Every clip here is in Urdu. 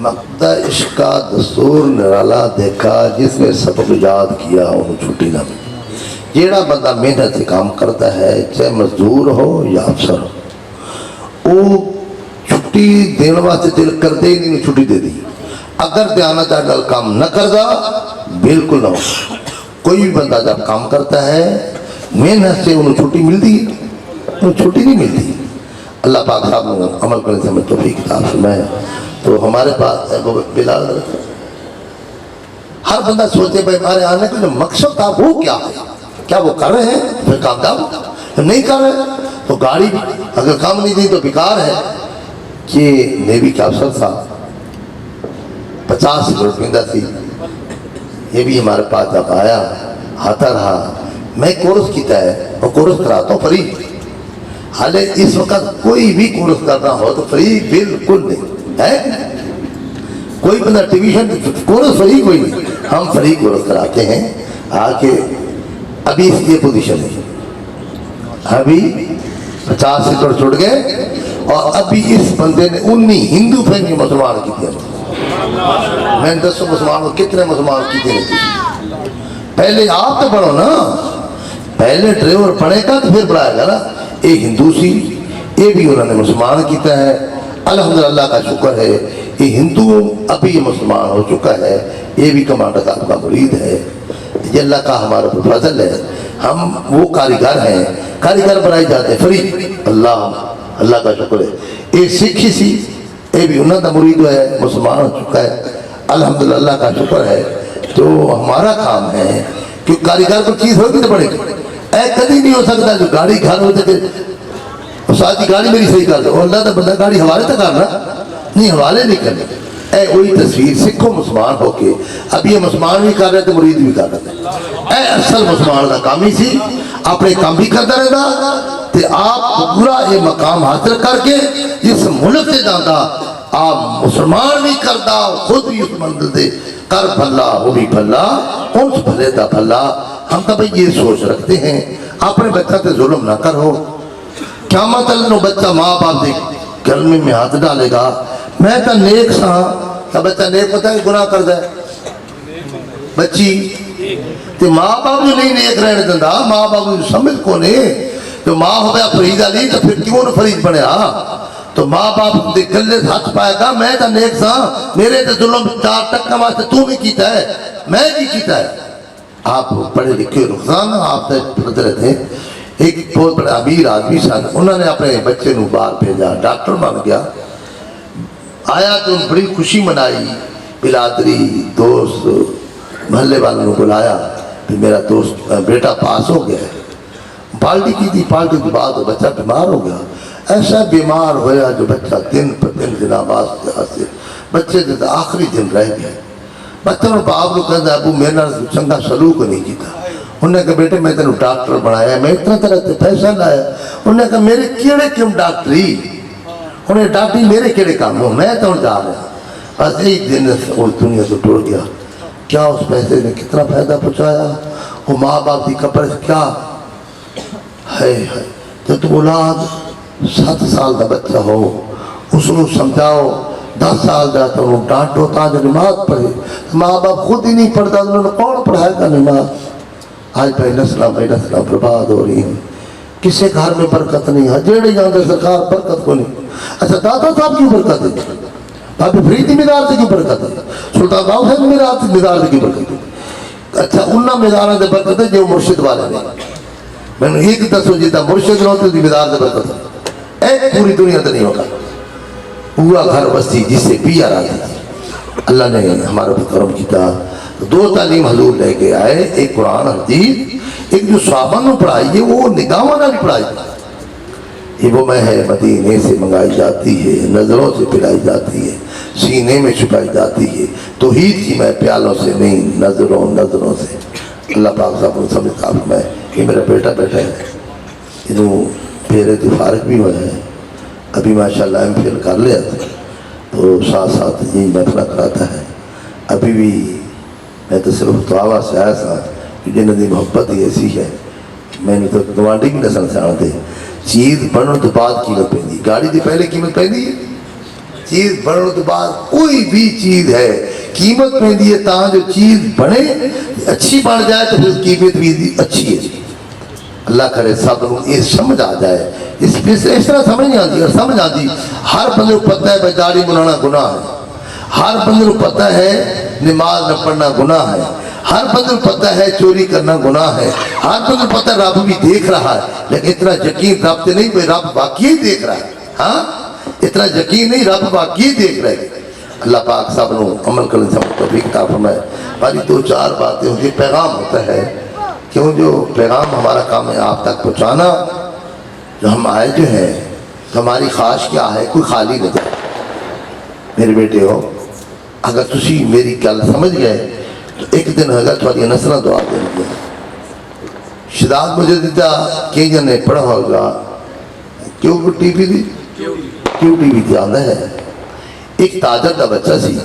مقدہ عشق کا دستور نرالا دیکھا، جس نے سبق یاد کیا انہوں چھٹی نہ ملی۔ جیڑا بندہ محنت سے کام کرتا ہے، چاہے مزدور ہو یا افسر ہو، وہ چھٹی دین واسطے دل کرتے ہی نہیں، چھٹی دے دی۔ اگر دیانت اگر کام نہ کردا بالکل نہ ہو۔ کوئی بھی بندہ جب کام کرتا ہے محنت سے انہوں چھٹی ملتی ہے، انہوں چھٹی نہیں ملتی۔ اللہ پاک صاحب نے عمل کرنے سے ہمیں توفیق عطا فرمائے۔ تو ہمارے پاس بلال ہر بندہ سوچے بھائی ہمارے آنے کا جو مقصد تھا وہ کیا ہے، کیا وہ کر رہے ہیں پھر کامیاب نہیں کر رہے تو گاڑی اگر کام نہیں دی تو بیکار ہے۔ کہ نیوی کا افسر تھا، 50 سگریٹ پیندہ تھی، یہ بھی ہمارے پاس جب آیا آتا رہا، میں کورس کیتا ہے اور کورس کراتا ہوں فری۔ حالے اس وقت کوئی بھی کورس کرنا ہو تو فری بالکل نہیں ہے۔ کوئی بندہ ٹیویشن کورس فری کوئی نہیں، ہم فری کورس کراتے ہیں۔ آکے ابھی اس یہ پوزیشن ہے، ابھی 50 سیکڑ چھوڑ گئے اور ابھی اس بندے نے 19 ہندو فیملی مسلمان کی تھی۔ میں نے 10 مسلمان کتنے مسلمان کی تھی؟ پہلے آپ تو پڑھو نا، پہلے ڈرائیور پڑھے گا تو پھر پڑھائے گا نا۔ یہ ہندو سی، یہ بھی انہوں نے مسلمان کیتا ہے، الحمدللہ کا شکر ہے۔ یہ ہندو ابھی یہ مسلمان ہو چکا ہے، یہ بھی کمانڈر صاحب کا مرید ہے۔ یہ اللہ کا ہمارا فضل ہے، ہم وہ کاریگر ہیں، کاریگر بنائی جاتے ہیں فری۔ اللہ کا شکر ہے۔ یہ سکھی سی، یہ بھی انہوں کا مرید ہے، مسلمان ہو چکا ہے، الحمدللہ اللہ کا شکر ہے۔ تو ہمارا کام ہے کہ کاریگر کو چیز ہوگی تو بڑھے گی۔ اے کدی نہیں ہو سکتا جو گاڑی گھر ہوتے کہ ساتھ گاڑی میری صحیح کر دو، اللہ تا بندہ گاڑی حوالے تک کرنا نہیں، حوالے نہیں کرنے۔ اے وہی تصویر سکھو مسلمان ہو کے، اب یہ مسلمان بھی کر رہے تھے مرید بھی کر رہے تھے۔ اے اصل مسلمان کا کام ہی سی، اپنے کام بھی کرتا رہے گا تے آپ پورا یہ مقام حاصل کر کے جس ملک سے جاتا آپ مسلمان بھی کرتا، خود بھی اس منزل دے کر پھلا وہ بھی پھلا، انس پھلے دا پھلا۔ ہم تو بھئی یہ سوچ رکھتے ہیں اپنے بچہ تے ظلم نہ کرو۔ قیامت اللہ بچہ ماں باپ دے کلمے میں ہاتھ ڈالے گا، میں تا نیک سا تا بچہ نیک پتہ ہے گناہ کر دے بچی تے ماں باپ جو نہیں نیک رہنے دندا، ماں باپ جو سمجھ کو نہیں تو ماں ہو گیا فرید علی تو پھر کیوں نہ فرید بنے تو ماں باپ دے گلے ہاتھ پائے گا، میں تا نیک سا میرے تے ظلم 4 ٹکا واسطے تو بھی کیتا ہے میں بھی کیتا ہے۔ آپ پڑھے لکھے رخصان آپ تے پڑھتے تھے، ایک بہت بڑا امیر آدمی سن، انہوں نے اپنے بچے نو باہر بھیجا، ڈاکٹر بن گیا، آیا تو بڑی خوشی منائی، بلادری دوست محلے والوں نے بلایا کہ میرا دوست بیٹا پاس ہو گیا ہے۔ پالٹی کی تھی، پالٹی کے بعد وہ بچہ بیمار ہو گیا، ایسا بیمار ہویا جو بچہ دن پر دن جناب سے بچے سے آخری دن رہ گئے۔ بچہ اور باپ کو کہتا ہے ابو میں نے چنگا سلوک نہیں کیتا۔ انہوں نے کہا بیٹے میں تینوں ڈاکٹر بنایا، میں اتنا طرح سے پیسہ لایا۔ انہوں نے کہا میرے کیڑے کیوں ڈاکٹری، انہیں ڈاکٹری میرے کیڑے کام ہوں، میں تو جا رہا۔ بس ایک دن اس دنیا سے ٹوڑ گیا۔ کیا اس پیسے نے کتنا فائدہ پہنچایا، وہ ماں باپ کی قبر کیا ہے۔ تو تم اولاد 7 سال کا بچہ ہو اس کو سمجھاؤ، 10 سال جاتا انہوں ڈانٹو تاکہ نماز پڑھے، ماں باپ خود ہی نہیں پڑھتا انہوں نے کون پڑھائے گا نماز۔ آج بھائی نسلہ برباد ہو رہی ہیں، کسی گھر میں برکت نہیں ہے، جیڑے جاندے سرکار برکت کو نہیں۔ اچھا دادا صاحب کیوں برکت ہے، بابی فریدی مدار سے کیوں برکت ہے، سلطان باؤ صاحب مدار سے کیوں برکت ہے۔ اچھا انہاں مدارہ سے برکت ہے جو مرشد والے نے، میں نے ایک دسو جیتا مرشد ہوتے دی مدار سے برکت ہے، ایک پوری دنیا سے نہیں ہوگا۔ پورا گھر بستی جس سے بھی آ رہا تھا، اللہ نے ہمارا کرم کیتا۔ 2 تعلیم حضور لے کے آئے، ایک قرآن حدیث، ایک جو صحابہ نے پڑھائی ہے وہ نگاہوں نے پڑھائی ہے۔ یہ وہ میں ہے مدینے سے منگائی جاتی ہے، نظروں سے پلائی جاتی ہے، سینے میں چھپائی جاتی ہے، توحید کی میں پیالوں سے نہیں نظروں سے۔ اللہ پاک صاحب کو سمجھتا ہوں میں کہ میرا بیٹا بیٹا ہے، انہوں پھیرے تو فارغ بھی ہوئے ہیں، ابھی ماشاءاللہ MPhil کر لیا تھا تو ساتھ ساتھ یہ محفلہ کراتا ہے۔ ابھی بھی میں تو صرف دعویٰ سے آیا تھا کہ جنہوں نے محبت ہی ایسی ہے، میں نے تو گوانڈی بھی نسل سے آنا دے چیز بڑھنے تو بعد قیمت پہنی، گاڑی دی پہلے قیمت پہنی ہے، چیز بڑھنے کے بعد کوئی بھی چیز ہے قیمت میں دیے تاں جو چیز بنے اچھی بڑھ جائے تو پھر قیمت بھی اچھی ہے. اللہ کرے سب لوگ یہ سمجھ آ جائے. اس طرح سمجھ نہیں آتی. اور سمجھ آتی ہر بندے کو پتہ ہے بھائی داڑھی بنانا گناہ ہے. ہر بندے کو پتہ ہے نماز نہ پڑھنا گناہ ہے. ہر بندے کو پتہ ہے چوری کرنا گناہ ہے. ہر بندے کو پتہ ہے رب بھی دیکھ رہا ہے. لیکن اتنا یقین رب سے نہیں بھائی رب واقعی دیکھ رہا ہے. ہاں اتنا یقین نہیں رب واقعی دیکھ رہے ہیں. اللہ پاک سب لوگ عمل کرنے سے توفیق عطا فرمائے. ہماری 2-4 باتیں یہ پیغام ہوتا ہے کیوں جو پیغام ہمارا کام ہے آپ تک پہنچانا. جو ہم آئے جو ہیں ہماری خواہش کیا ہے کوئی خالی نہ جائے. میرے بیٹے ہو اگر تسی میری گل سمجھ گئے تو ایک دن ہوگا تھوڑی نسلیں دعا دیں گے. شداد مجددہ کئی جنے پڑھا ہوگا کیوں ٹی وی دی کیوں ٹی وی آتا ہے. ایک تاجر کا بچہ سی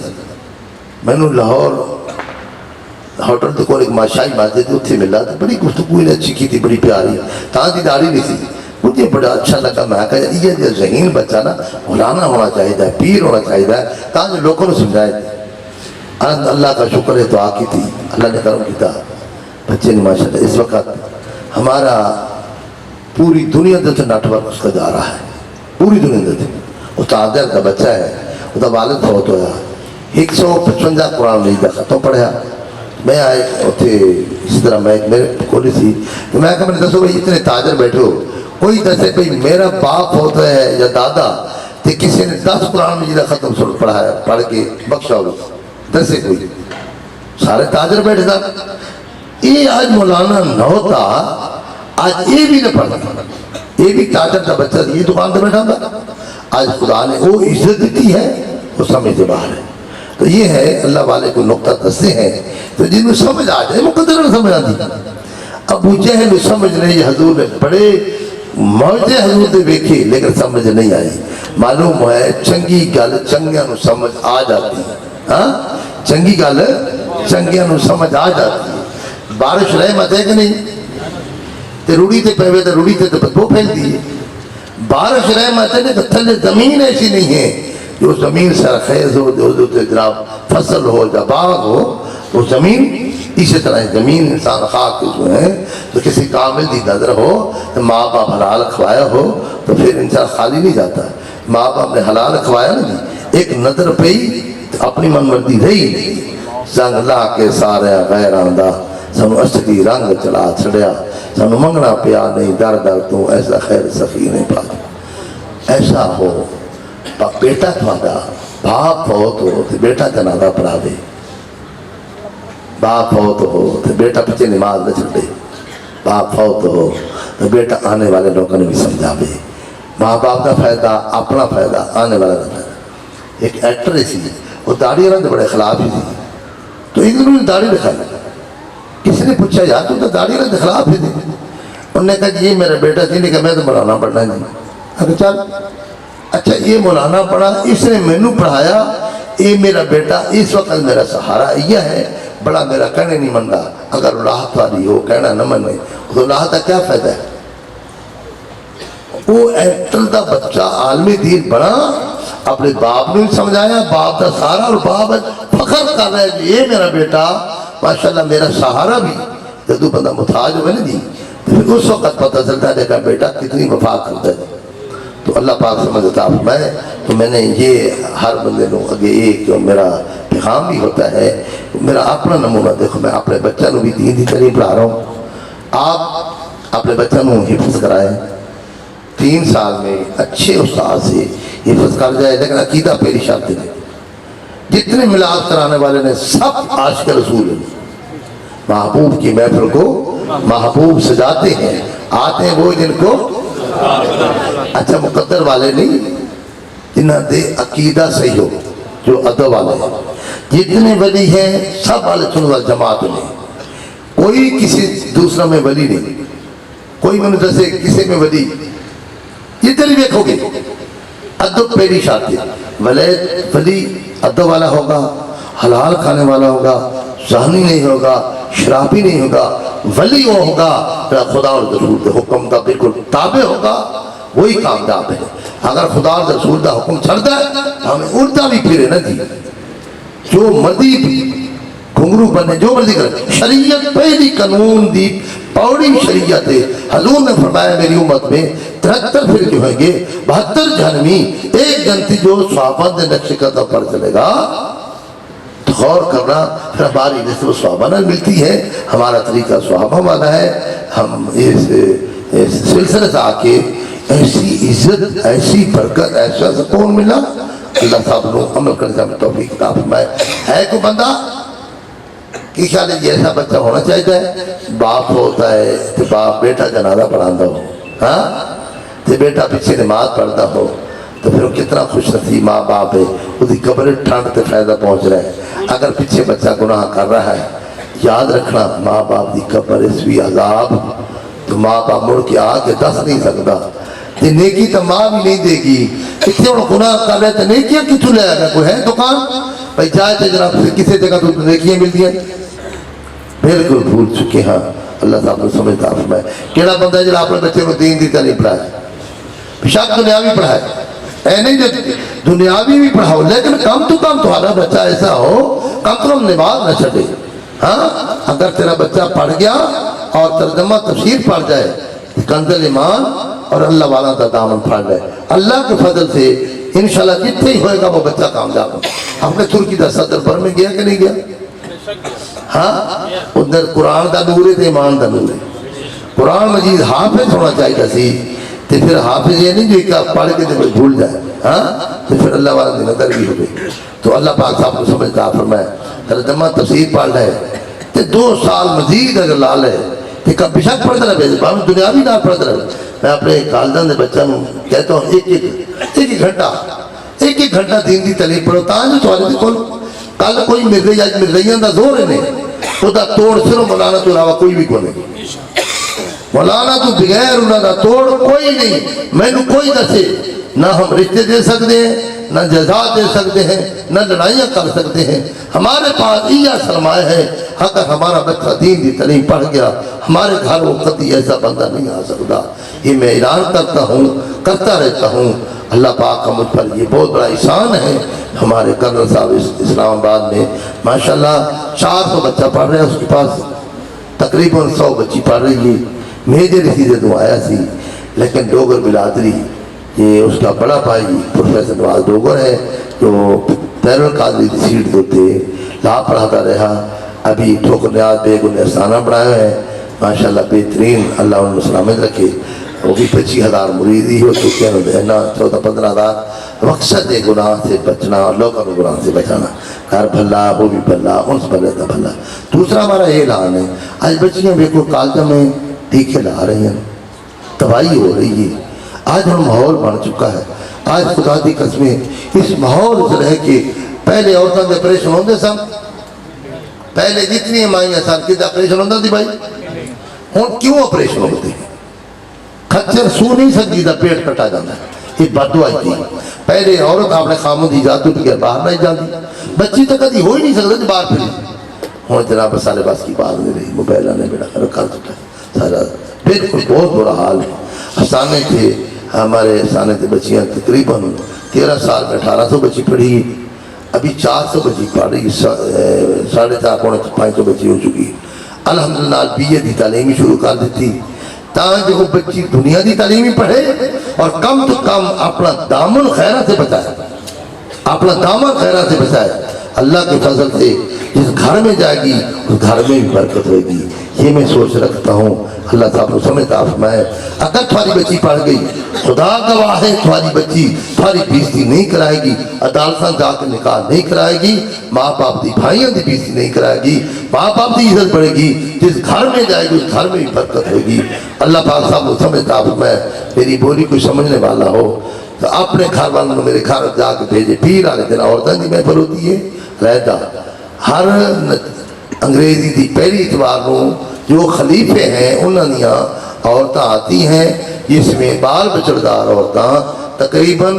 مینوں لاہور ہوٹل تے کول ایک ماشائی مسجد اتنے ملا تو بڑی گفتگو اچھی کی تھی بڑی پیاری. تاں دی داڑھی نہیں تھی. مجھے بڑا اچھا لگا. میں کہا یہ جو ذہین بچہ نا مولانا ہونا چاہیے پیر ہونا چاہیے تاں جو لوگوں نے سمجھائے. اللہ کا شکر ہے دعا کی تھی اللہ نے کرم کیا بچے نے ماشاءاللہ. اس وقت ہمارا پوری دنیا سے نیٹ ورک اس کا جا رہا ہے پوری دنیا سے. وہ تاجر کا بچہ ہے وہ تو والد بہت ہوا 155 قرآن نہیں دا ختم پڑھا. میں آئے اتنے اس طرح میں میرے کھولی تھی تو میں کہا میں نے دسو بھائی اتنے تاجر بیٹھے ہو کوئی دسے بھائی میرا باپ ہوتا ہے یا دادا تو کسی نے 10 قرآن مجید ختم سر پڑھایا پڑھ کے بخشا ہو دسے کوئی. سارے تاجر بیٹھے تھا. یہ آج مولانا نہ ہوتا آج یہ بھی نہ پڑھتا. یہ بھی تاجر کا بچہ یہ دکان پہ بیٹھا تھا. آج خدا نے وہ عزت دیتی ہے وہ سمجھ سے باہر ہے. تو یہ ہے اللہ والے کو نقطہ دستے ہیں تو جن میں سمجھ آ جائے مقدر نہ سمجھ آتی. ابو جہل سمجھ نہیں حضور نے بڑے موجے حضور نے دیکھے لیکن سمجھ نہیں آئی. معلوم ہے چنگی گل چنگیاں نو سمجھ آ جاتی. ہاں چنگی گل چنگیاں نو سمجھ آ جاتی. بارش رحمت ہے کہ نہیں تے روڑی تے پہوے تے روڑی تے بدبو پھیلتی ہے. بارش رحمت ہے کہ تھلے زمین ایسی نہیں ہے جو زمین سرخیز ہو جو جناب فصل ہو یا باغ ہو وہ زمین اسی طرح زمین انسان خاک جو ہے تو کسی کامل دی نظر ہو تو ماں باپ حلال کھوایا ہو تو پھر انسان خالی نہیں جاتا. ماں باپ نے حلال کھوایا نہیں ایک نظر پہ اپنی من مرضی رہی نہیں. زنگ لا کے سارے غیر آندہ سانو اصلی رنگ چلا چھڑیا سانو منگنا پیا نہیں در در تو ایسا خیر سخی نہیں پا. ایسا ہو بیٹا تھوڑا باپ ہو تو بیٹا جنازہ پڑھا دے. باپ ہو تو بیٹا پیچھے نماز نہ چھڑے. باپ ہو تو بیٹا آنے والے لوگوں نے بھی سمجھا دے. ماں باپ کا فائدہ اپنا فائدہ آنے والا کا فائدہ. ایک ایکٹر سی وہ داڑھی والا بڑے خلاف ہی تھی تو ایک دن نے داڑھی دکھائی. کسی نے پوچھا یار تو داڑھی والا خلاف ہی تھی. انہوں نے کہا کہ یہ میرا بیٹا تھی نہیں کہ میں تو مولانا پڑھنا ہی نہیں. چل اچھا یہ مولانا پڑھا اس نے مینو پڑھایا یہ میرا بیٹا اس وقت میرا سہارا یہ ہے بڑا میرا کہنے نہیں منتا. اگر راحت والی ہو کہنا نہ منے تو راحت کا کیا فائدہ ہے. وہ ایکٹر کا بچہ عالمی دین بنا اپنے باپ نے سمجھایا باپ کا سہارا اور باپ فخر کر رہا ہے کہ یہ میرا بیٹا ماشاءاللہ میرا سہارا بھی. جدو بندہ محتاج ہوئے نا جی پھر اس وقت پتہ چلتا ہے کہ بیٹا کتنی وفا کرتا ہے. تو اللہ پاک سمجھتا میں تو میں نے یہ ہر بندے کو اگے ایک میرا پیغام بھی ہوتا ہے. میرا اپنا نمونہ دیکھو میں اپنے بچہ کو بھی دین دی تعلیم پڑھا رہا ہوں. آپ اپنے بچہ کو حفظ کرائیں 3 سال میں اچھے استاد سے حفظ کر جائے لیکن عقیدہ پہلی شرط ہے. جتنے میلاد کرانے والے نے سب عاشق رسول ہیں. محبوب کی محفل کو محبوب سجاتے ہیں آتے ہیں وہ جن کو اچھا مقدر والے نہیں جنہاں دے عقیدہ صحیح ہو جو ادب والے ہیں. جتنے ولی ہیں سب والے سنت والجماعت میں کوئی کسی دوسرا میں ولی نہیں. کوئی میں نے جیسے کسی میں ولی یہ تری دیکھو گے ادب پہلی شرط ہے. ولی ادب والا ہوگا حلال کھانے والا ہوگا ذہنی نہیں ہوگا شرابی نہیں ہوگا. ولی وہ ہوگا خدا اور رسول کے حکم کا بالکل تابع ہوگا وہی کامیاب ہے. اگر خدا رسول دا حکم چھڑتا ہے ہمیں اڑتا بھی پھرے نہ دی جو مرضی گھنگرو بنے جو مرضی کرے. شریعت پہلی قانون دی پوڑی شریعت ہے. حضور نے فرمایا میری امت میں 73 فرقے ہوئیں گے 72 جہنمی ایک جنتی جو صحابہ نے نقش قدم پر چلے گا. تو غور کرنا پھر ہماری نسل صحابہ نہ ملتی ہے. ہمارا طریقہ صحابہ والا ہے. ہم اس سلسلے سے آ کے ایسی عزت ایسی برکت ایسا سکون ملا. اللہ صاحب نے عمل کرنے میں توفیق عطا فرمائے. ہے کوئی بندہ کہ خیال ہے ایسا بچہ ہونا چاہیے ہے باپ ہوتا ہے تو باپ بیٹا جنازہ پڑھاتا ہو ہاں تو بیٹا پیچھے نماز پڑھتا ہو تو پھر وہ کتنا خوش نصیب ماں باپ ہے. اس کی قبر ٹھنڈ سے فائدہ پہنچ رہا ہے. اگر پیچھے بچہ گناہ کر رہا ہے یاد رکھنا ماں باپ کی قبر اس بھی عذاب تو ماں باپ مڑ کے آ کے دس نہیں سکتا. نیکی تو ماں بھی نہیں دے گی. اتنے ہوں گناہ کر رہے تو نیکیاں کتوں لے آئے گا. کوئی ہے دکان بھائی جائے تو جناب کسی جگہ تو نیکیاں ملتی ہیں بالکل بھول چکے. ہاں اللہ صاحب نے سمجھتا فرمائے. کیڑا بندہ ہے جڑا اپنے بچے کو دین دی تعلیم پڑھائے بشک دنیاوی پڑھائے اے نہیں جو دنیاوی بھی پڑھاؤ لیکن کم تو کم تمہارا بچہ ایسا ہو کم تو کم نماز نہ چھڑے. ہاں اگر تیرا بچہ پڑھ گیا اور ترجمہ تفسیر پڑھ جائے کنزل ایمان اور اللہ والا کا دامن پھاڑ لے اللہ کے فضل سے انشاءاللہ جتنے ہی ہوئے گا وہ بچہ کامیاب ہو. اپنے ترکی دا صدر پر میں گیا کہ نہیں گیا. ہاں ادھر قرآن دا نور ہے تو ایمان دا نور ہے. قرآن مجید حافظ ہونا چاہیے سی تو پھر حافظ یہ نہیں جو ایک پڑھ کے جب بھول جائے ہاں تو پھر اللہ والا دن ادھر بھی ہوئے. تو اللہ پاک صاحب کو سمجھتا فرمائے ترجمہ تفسیر پڑھ لے تو 2 سال مزید اگر لا لے تو کب بشک پڑھتا رہے باہم دنیاوی نہ پڑھتا رہے. میں اپنے کالجان دے بچوں کہتا ہوں ایک گھنٹہ دین دی تعلیم پڑھو تاں جو سوالے کھول کل کوئی مل رہی آج مل رہی ہے زور ہے وہ دا توڑ صرف مولانا تو علاوہ کوئی بھی کو نہیں. مولانا تو بغیر انہوں دا توڑ کوئی نہیں. میں نے کوئی دسے نہ ہم رشتے دے سکتے ہیں نہ جزا دے سکتے ہیں نہ لڑائیاں کر سکتے ہیں. ہمارے پاس یہ سرمایہ ہے اگر ہمارا بچہ دین دی تعلیم پڑھ گیا ہمارے گھر وہ کبھی ایسا بندہ نہیں آ سکتا. یہ میں اعلان کرتا ہوں کرتا رہتا ہوں. اللہ پاک کا مجھ پر یہ بہت بڑا احسان ہے. ہمارے کرنل صاحب اسلام آباد میں ماشاءاللہ 400 بچہ پڑھ رہے ہیں. اس کے پاس تقریباً 100 بچی پڑھ رہی ہے. میجر اسی سے تو آیا سی لیکن ڈوگر بلادری یہ اس کا بڑا بھائی پروفیسر نواز ڈوگر ہے جو پیرول قادری کی سیٹ ہوتے لا پڑھاتا رہا. ابھی ٹھوکر نیاز بیگ انہیں افسانہ پڑھایا ہے ماشاءاللہ بہترین. اللہ انہوں نے سلامت رکھے. وہ بھی 25,000 مرید ہی ہو چکے ہیں. 14-15,000 مقصد گناہ سے بچنا اور لوگوں کو گناہ سے بچانا. گھر بھلا وہ بھی بھلا ان سے بھلا بھلا. دوسرا ہمارا یہ اعلان ہے آج بچیاں بالکل کالجہ میں ٹیکے لا رہی ہیں تباہی ہو رہی ہے. آج ہم ماحول بن چکا ہے. آج خدا دی قسمیں اس ماحول سے رہ کے پہلے عورتوں کے آپریشن ہوتے سن پہلے جتنی مائیاں سن کس آپریشن ہوتا تھی بھائی ہوں کیوں آپریشن ہوتے ہیں. کچر سو نہیں سکتی دا پیٹ کٹا جاتا ہے. یہ بددعائی تھی. پہلے عورت اپنے خامن دی اجازت کے بغیر باہر نہیں جاتی. بچی تو کبھی ہو ہی نہیں سکتا باہر پھری. ہوں جناب سارے پاس کی بات نہیں رہی. موبائل نے بیٹا رکھا چکا ہے سارا بالکل بہت برا حال ہے. افسانے تھے ہمارے افسانے تھے بچیاں تقریباً 13 سال میں 1800 بچی پڑھی. ابھی 400 بچی پڑھ رہی 4.5-500 بچی ہو چکی. الحمدللہ BA دی تعلیم شروع کر دیتی تاکہ وہ بچی دنیا دی تعلیمی پڑھے اور کم تو کم اپنا دامن خیرات سے بچائے. اپنا دامن خیرات سے بچائے. اللہ کے فضل سے جس گھر میں جائے گی اس گھر میں بھی برکت ہوئے گی. یہ میں سوچ رکھتا ہوں. اللہ صاحب کو سمجھتا فرمائے اگر تمہاری بچی پڑھ گئی خدا گواہ ہے تمہاری بچی تمہاری بیزتی نہیں کرائے گی. عدالتاں جا کے نکاح نہیں کرائے گی. ماں باپ دی بھائیوں دی بیزتی نہیں کرائے گی. ماں باپ دی عزت بڑھے گی. جس گھر میں جائے گی اس گھر میں بھی برکت ہوئے گی. اللہ پاک صاحب کو سمجھتا فرمائے میری بولی کوئی سمجھنے والا ہو تو اپنے گھر والوں میرے گھر جا کے بھیجے. پیر والے دن عورتوں کی محفل ہوتی ہے رہتا ہر انگریزی دی پہلی اتوار کو جو خلیفے ہیں انہوں نے عورتیں آتی ہیں جس میں بال بچڑدار عورتیں تقریباً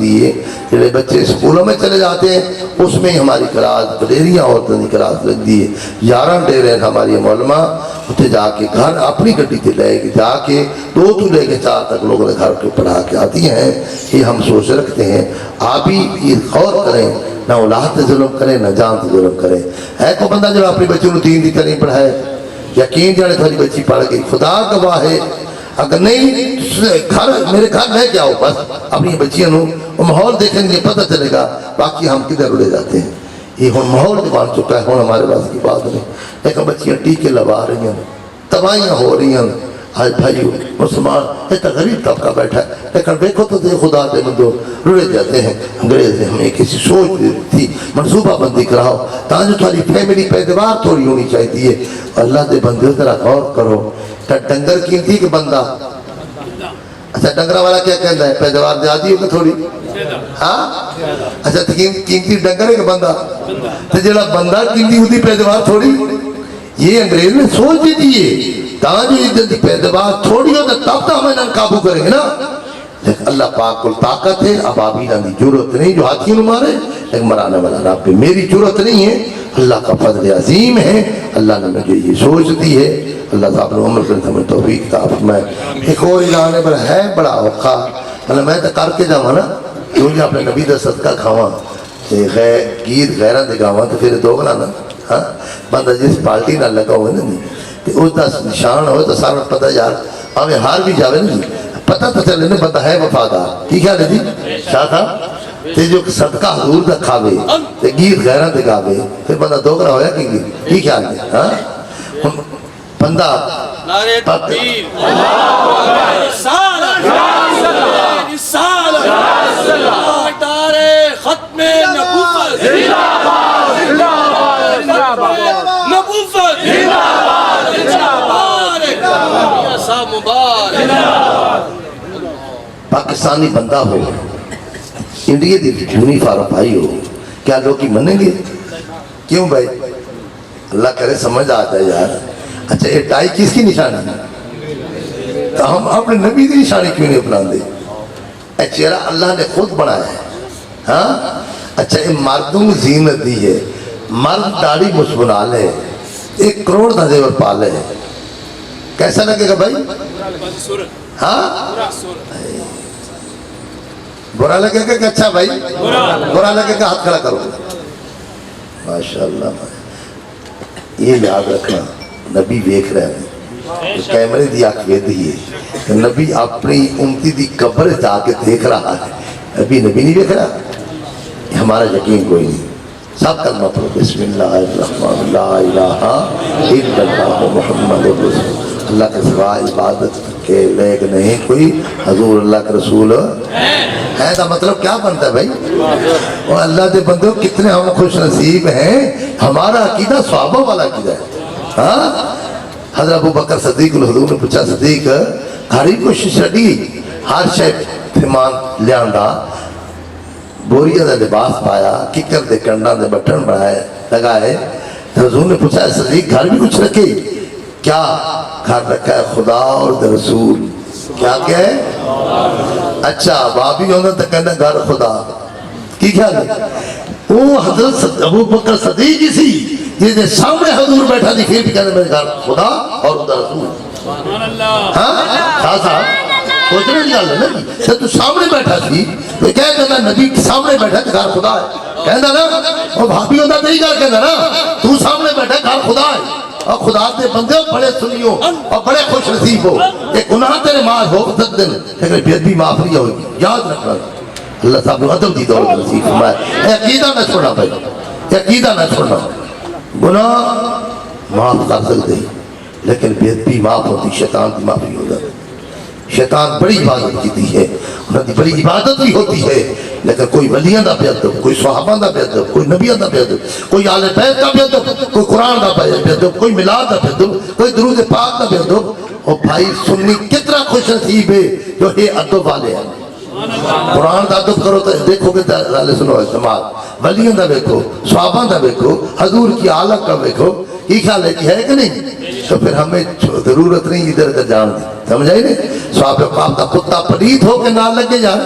دی ہے جڑے بچے اسکولوں میں چلے جاتے ہیں اس میں ہماری کلاس ڈیریاں عورتوں کی کلاس رکھ دی ہے 11 ڈیرے ہیں ہماری مولما اتنے جا کے گھر اپنی گڈی سے لے کے جا کے 2 تو لے کے 4 تک لوگوں نے گھر کے پڑھا کے آتی ہیں یہ ہم سوچ رکھتے ہیں آپ بھی یہ غور کریں نہ اولاد سے ظلم کریں نہ جان سے ظلم کریں ہے کوئی بندہ جو اپنی بچوں کو دین دی تعلیم پڑھائے یقین جانے تھوڑی بچی پڑھ گئی خدا گواہ ہے اگر نہیں گھر میرے گھر لے کے آؤ بس اپنی بچیاں نو وہ ماحول دیکھیں گے پتہ چلے گا باقی ہم کدھر اڑے جاتے ہیں یہ ہوں ماحول بن چکا ہے ہوں ہمارے پاس کی بات نہیں لیکن بچیاں ٹیکے لگا رہی ہیں تباہیاں ہو رہی ہیں آج بھائیو مسلمان ایک غریب طبقہ بیٹھا ہے لیکن دیکھو تو دے خدا دے بندو رڑے جاتے ہیں انگریز نے ہمیں کسی سوچ تھی منصوبہ بندی کراؤ تاں جو تھوڑی فیملی پیدوار تھوڑی ہونی چاہیے ہے اللہ دے بندے ذرا غور کرو کہ ڈنگر قیمتی کہ بندہ اچھا ڈنگرہ والا کیا کہتا ہے پیدوار زیادہ ہوگا تھوڑی ہاں اچھا قیمتی ڈنگر ہے کہ بندہ تو جڑا بندہ قیمتی ہوتی پیدوار تھوڑی یہ انگریز نے سوچ دی دیئے تاں جو عزت پیدوار تھوڑی ہو تب تو ہمیں نہ قابو کریں گے نا لیکن اللہ پاک کو طاقت ہے اب ابابیل کی ضرورت نہیں جو ہاتھیوں نے مارے لیکن مرانے والا رب پہ میری ضرورت نہیں ہے اللہ کا فضل عظیم ہے اللہ نے مجھے یہ سوچ دی ہے اللہ صاحب نے عمر کرنے ہمیں توفیق تھا میں ایک اور اعلان ہے بڑا اوقا اللہ میں تو کر کے جاؤں نا کیونکہ اپنے نبی دا صدقہ کھاواں گیت غیرہ دے گاواں تو پھر دو گنا نا ہاں بندہ جس پارٹی نہ لگا ہوئے نا نہیں تو اس دا نشان ہوئے تو سارا پتہ یار ہمیں ہار بھی جاوے نا پتہ تو چلے نا بندہ ہے وفادار ٹھیک ہے جی شاہ صاحب تے جو صدقہ حضور دا کھاوے تے گیت غیرہ دے گاوے پھر بندہ دو گنا ہویا کی گیت ٹھیک ہے ہاں بندہ نعرہ تکبیر دار ختم نبوت نبوت پاکستانی بندہ ہو انڈیا دی جونی فاروق بھائی ہو کیا لوگ کی منیں گے کیوں بھائی اللہ کرے سمجھ آتا ہے یار اچھا یہ ٹائی کس کی نشانی ہے تو ہم اپنے نبی کی نشانی کیوں نہیں اپنا دے اے چہرہ اللہ نے خود بنایا ہے ہاں اچھا یہ مردوں زینت دی ہے مرد داڑھی مجھ بنا لے 1 کروڑ دا زیور پالے کیسا لگے گا بھائی ہاں برا لگے گا کہ اچھا بھائی برا لگے گا ہاتھ کھڑا کرو ماشاءاللہ یہ یاد رکھنا نبی دیکھ رہے ہیں کیمرے دی آنکھ وید ہی ہے کہ نبی اپنی امتی دی قبر جا کے دیکھ رہا ہے نبی نہیں دیکھ رہا یہ ہمارا یقین کوئی نہیں سب کلمہ پڑھو بسم اللہ الرحمن لا الہ الا اللہ محمد رسول اللہ کے سوا عبادت کے لائق نہیں کوئی حضور اللہ کے رسول ہے تو مطلب کیا بنتا ہے بھائی اور اللہ دے بندوں کتنے ہم خوش نصیب ہیں ہمارا عقیدہ صحابہ والا عقیدہ ہے ہاں حضرت ابو بکر صدیق الحضور نے پوچھا صدیق ہاری کوشش رڈی ہر شیف تھمان لیاندہ بوریہ دے لباس پایا ککر دے کنڈا دے بٹن بڑھائے لگائے حضور نے پوچھا صدیق گھر بھی کچھ رکھے کیا گھر رکھا ہے خدا اور دے رسول کیا ہے اچھا بابی ہونا تو کہنا گھر خدا کی خیال ہے وہ حضرت ابو بکر صدیق ہی سی جس نے سامنے حضور بیٹھا دی پھر بھی کہنا میرے گھر خدا اور ادھر رسول ہاں شاہ صاحب سوچنے کی گل ہے نا جی تو سامنے بیٹھا سی تو کہہ دینا نبی سامنے بیٹھا تو گھر خدا ہے کہنا نا وہ بھابی ہوتا تو ہی گل کہنا نا تو سامنے بیٹھا گھر خدا ہے اور خدا دے بندے بڑے سنیو اور بڑے خوش نصیب ہو کہ گناہ تیرے معاف ہو سکتے ہیں لیکن بید بھی معاف نہیں ہوگی یاد رکھنا اللہ صاحب نے عدل دی دور نصیب فرمایا اے عقیدہ نہ چھوڑنا بھائی اے عقیدہ نہ چھوڑنا گناہ معاف کر سکتے ہیں لیکن بید بھی معاف ہوتی شیطان کی معافی ہو جاتی شیطان بڑی عبادت کی ہے انہوں نے بڑی عبادت بھی ہوتی ہے لیکن کوئی ولیاں دا بیعدب کوئی صحابہ دا بیعدب کوئی نبیان دا بیعدب کوئی آل بیت دا بیعدب کوئی قرآن دا بیعدب کوئی میلاد دا بیعدب کوئی درود پاک دا بیعدب اور بھائی سنی کتنا خوش نصیب ہے جو یہ ادب والے ہیں قرآن دا ادب کرو تو دیکھو کہ دالے سنو استعمال ولیاں دا بیکھو صحابہ دا بیکھو حضور کی آلہ کا بیکھو کی خیال ہے کہ ہے کہ نہیں؟ تو پھر ہمیں ضرورت نہیں ادھر ادھر جان دی، سمجھ آئی نہیں؟ صحابہ پاک کا کتا پلیت ہو کے نال لگے جائے،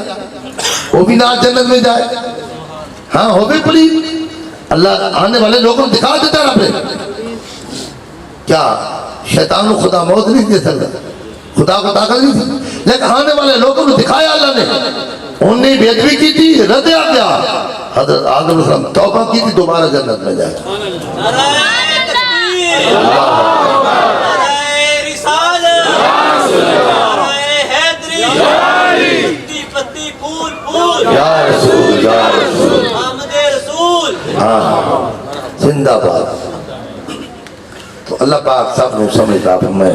وہ بھی نال جنت میں جائے، ہاں ہو بھی پلیت، اللہ آنے والے لوگوں کو دکھا دیتا رب نے۔ کیا شیطان کو خدا موت نہیں دے سکتا، خدا کو طاقت نہیں تھی، لیکن آنے والے لوگوں کو دکھایا اللہ نے، انہیں بے ادبی کی تھی، رد آ گیا، حضرت آدم علیہ السلام توبہ کی تھی، دوبارہ جنت میں جائے۔ یا رسول یا رسول، ہاں زندہ باد۔ تو اللہ پاک سب نے سمجھتا میں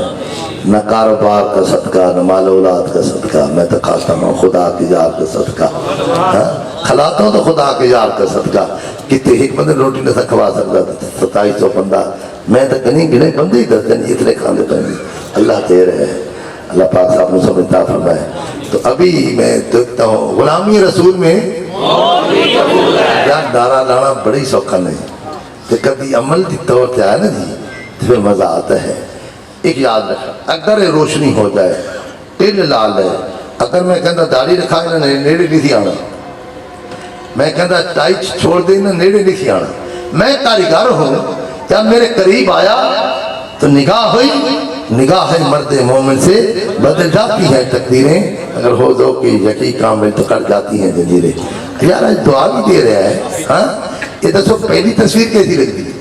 نہ کاروبار کا صدقہ نہ مال اولاد کا صدقہ، میں تو کھاتا ہوں خدا کی یار کا صدقہ، کھلاتا ہوں تو خدا کی یار کا صدقہ۔ کتنے ایک بندے روٹی نہ کھوا سکتا 2700 بندہ، میں تو کنی گنے بندے ہی دس دن اتنے کھانے پہ اللہ دے رہے ہیں، اللہ پاک صاحب نے سمجھتا فرمائے۔ تو ابھی میں دیکھتا ہوں غلامی رسول میں یار نعرہ لانا بڑی سوکھا نہیں، تو کبھی عمل کی طور سے آیا نا جی تو پھر مزہ آتا ہے۔ ایک یاد رکھا، اگر روشنی ہو جائے ٹل لال ہے، اگر میں کہتا داڑھی رکھا ہے نا نیڑے نہیں تھی آنا، میں کہتا ٹائٹ چھوڑ دے نا نیڑے نہیں تھی آنا، میں کاریگر ہوں، جب میرے قریب آیا تو نگاہ ہوئی، نگاہ مرد مومن سے بدل جاتی ہیں تقدیریں، اگر ہو دو کہ یقین کام میں تو کٹ جاتی ہیں جنجیریں۔ یار آج دعا بھی دے رہا ہے، ہاں یہ دسو پہلی تصویر کیسی لگتی ہے؟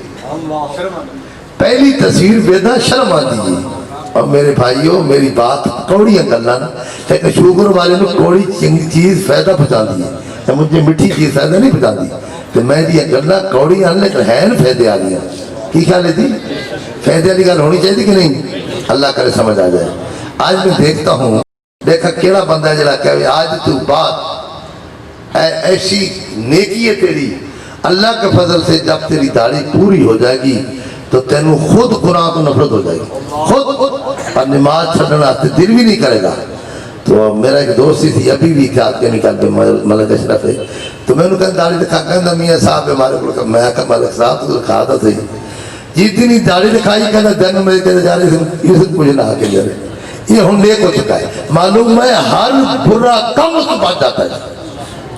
پہلی تصویر بیدا شرم آتی ہے۔ اور میرے بھائیوں میری بات کوڑیاں کرنا، لیکن شوگر والے نے کوڑی چیز فائدہ پہنچا دی ہے، مجھے میٹھی چیز فائدہ نہیں پہنچا دی، تو میں دیا کرنا کوڑی آنے لیکن ہے نا فائدے آ رہی ہیں، کی خیال ہے تھی؟ فائدے والی گل ہونی چاہیے کہ نہیں؟ اللہ کرے سمجھ آ جائے۔ آج میں دیکھتا ہوں، دیکھا کیڑا بندہ ہے جڑا کہ آج تو بات ایسی نیکی ہے تیری، اللہ کے فضل سے جب تیری داڑھی پوری ہو جائے گی تو تینوں خود گناہ کو نفرت ہو جائے گی، خود، اور نماز چھڑنا دل بھی نہیں کرے گا۔ تو میرا ایک دوستی تھی ابھی بھی کیا کے نکال پہ ملک اشرف ہے، تو میں نے کہا داڑھی دکھا، کہنا میاں صاحب ہمارے کو، میں کہا ملک صاحب تو دکھا تھا صحیح، جس دن ہی داڑھی دکھائی کہنا جنگ میں کہتے جا رہے تھے یہ سب مجھے نہ آ کے جا رہے، یہ ہم نیک ہو چکا ہے، معلوم ہے ہر برا کم اس کو بات جاتا ہے۔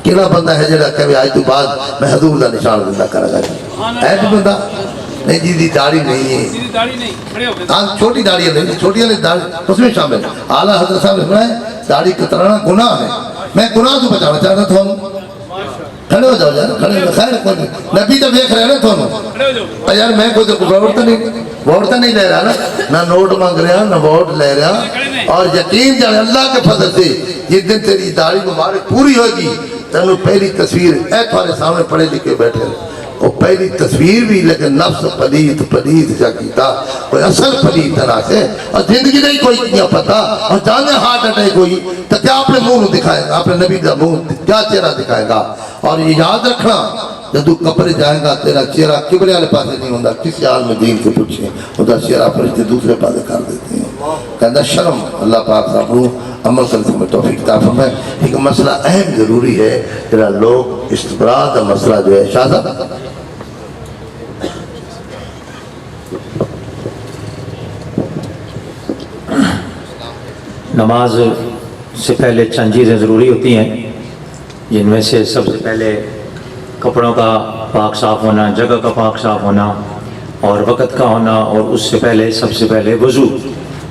کیڑا بندہ ہے جڑا کہ آج تو بعد میں حضور کا نشان زندہ کرا گا، ہے تو بندہ نہیں جی دی داڑھی نہیں ہے، ہاں چھوٹی داڑھی ہے، چھوٹی والی داڑھی اس میں شامل ہے۔ اعلیٰ حضرت صاحب نے فرمایا داڑھی کترانا گناہ ہے، میں گناہ کو بچانا چاہتا تھا۔ کھڑے ہو جاؤ یار، کھڑے ہو جاؤ، خیر کوئی نہیں، نبی تو دیکھ رہے نا تھانوں یار، میں کوئی ووٹ تو نہیں لے رہا نہ نوٹ مانگ رہا نہ ووٹ لے رہا، اور یقین جانے اللہ کے فضل سے جس دن تیری داڑھی مبارک پوری ہوگی تینوں پہلی تصویر اے تمہارے سامنے پڑھے لکھے بیٹھے، وہ پہلی تصویر بھی لیکن نفس پلیت پلیت جا کیتا، کوئی اصل پلیت طرح سے، اور زندگی نہیں کوئی کیا پتا، اور جانے ہارٹ اٹیک ہوئی تو کیا اپنے منہ دکھائے گا، اپنے نبی کا منہ کیا چہرہ دکھائے گا۔ اور یہ یاد رکھنا جب تو قبر جائے گا تیرا چہرہ قبلے والے پاسے نہیں ہوتا، کسی حال میں دین سے پوچھیں ہوتا چہرہ فرشتے دوسرے پاسے کر دیتے ہیں۔ کہنا شرم اللہ پاک صاحب کو عمل کرنے میں توفیق عطا فرمائے۔ ایک مسئلہ اہم ضروری ہے جڑا لوگ استبراء کا مسئلہ جو ہے، شاہ صاحب نماز سے پہلے چند چیزیں ضروری ہوتی ہیں، جن میں سے سب سے پہلے کپڑوں کا پاک صاف ہونا، جگہ کا پاک صاف ہونا اور وقت کا ہونا، اور اس سے پہلے سب سے پہلے وضو۔